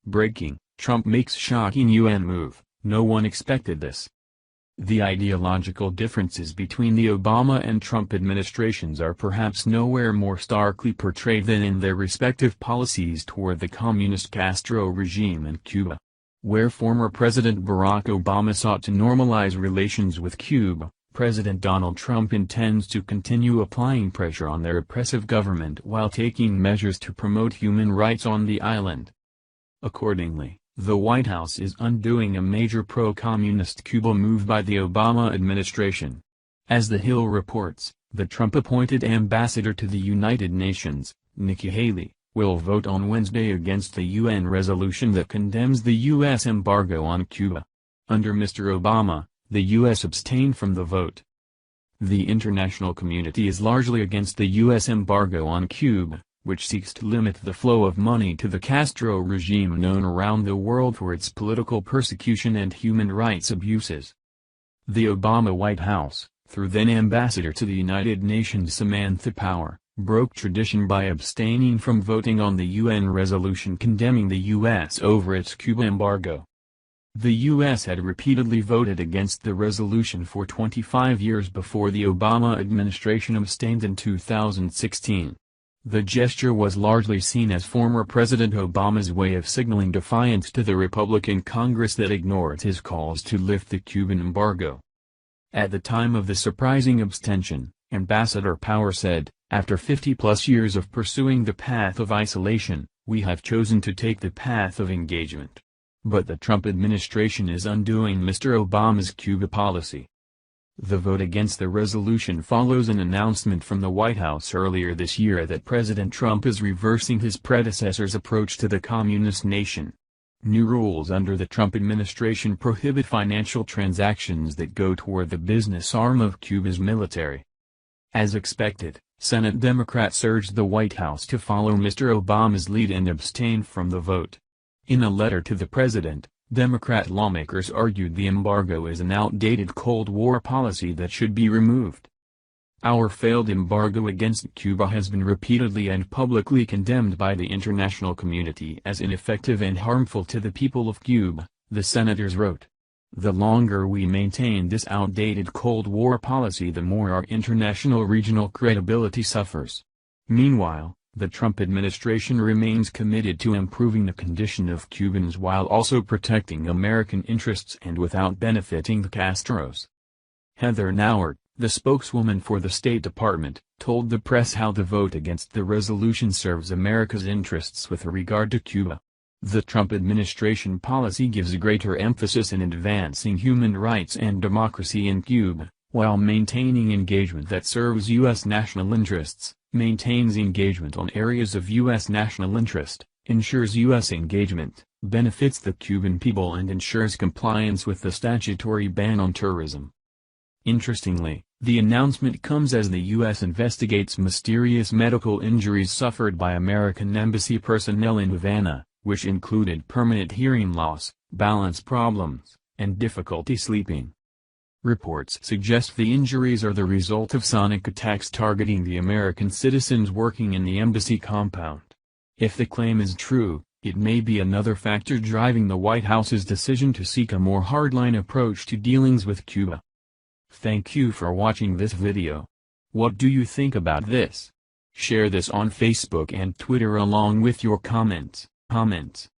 Breaking: Trump makes shocking UN move, no one expected this. The ideological differences between the Obama and Trump administrations are perhaps nowhere more starkly portrayed than in their respective policies toward the communist Castro regime in Cuba. Where former President Barack Obama sought to normalize relations with Cuba, President Donald Trump intends to continue applying pressure on their oppressive government while taking measures to promote human rights on the island. Accordingly, the White House is undoing a major pro-communist Cuba move by the Obama administration. As The Hill reports, the Trump-appointed ambassador to the United Nations, Nikki Haley, will vote on Wednesday against the UN resolution that condemns the U.S. embargo on Cuba. Under Mr. Obama, the U.S. abstained from the vote. The international community is largely against the U.S. embargo on Cuba, which seeks to limit the flow of money to the Castro regime known around the world for its political persecution and human rights abuses. The Obama White House, through then Ambassador to the United Nations Samantha Power, broke tradition by abstaining from voting on the UN resolution condemning the U.S. over its Cuba embargo. The U.S. had repeatedly voted against the resolution for 25 years before the Obama administration abstained in 2016. The gesture was largely seen as former President Obama's way of signaling defiance to the Republican Congress that ignored his calls to lift the Cuban embargo. At the time of the surprising abstention, Ambassador Power said, "After 50-plus years of pursuing the path of isolation, we have chosen to take the path of engagement. But the Trump administration is undoing Mr. Obama's Cuba policy." The vote against the resolution follows an announcement from the White House earlier this year that President Trump is reversing his predecessor's approach to the communist nation. New rules under the Trump administration prohibit financial transactions that go toward the business arm of Cuba's military. As expected, Senate Democrats urged the White House to follow Mr. Obama's lead and abstain from the vote. In a letter to the president, Democrat lawmakers argued the embargo is an outdated Cold War policy that should be removed. "Our failed embargo against Cuba has been repeatedly and publicly condemned by the international community as ineffective and harmful to the people of Cuba," the senators wrote. "The longer we maintain this outdated Cold War policy, the more our international regional credibility suffers." Meanwhile, the Trump administration remains committed to improving the condition of Cubans while also protecting American interests and without benefiting the Castros. Heather Nauert, the spokeswoman for the State Department, told the press how the vote against the resolution serves America's interests with regard to Cuba. "The Trump administration policy gives greater emphasis in advancing human rights and democracy in Cuba, while maintaining engagement that serves U.S. national interests, maintains engagement on areas of U.S. national interest, ensures U.S. engagement, benefits the Cuban people and ensures compliance with the statutory ban on tourism." Interestingly, the announcement comes as the U.S. investigates mysterious medical injuries suffered by American embassy personnel in Havana, which included permanent hearing loss, balance problems, and difficulty sleeping. Reports suggest the injuries are the result of sonic attacks targeting the American citizens working in the embassy compound. If the claim is true, it may be another factor driving the White House's decision to seek a more hardline approach to dealings with Cuba. Thank you for watching this video. What do you think about this? Share this on Facebook and Twitter along with your comments.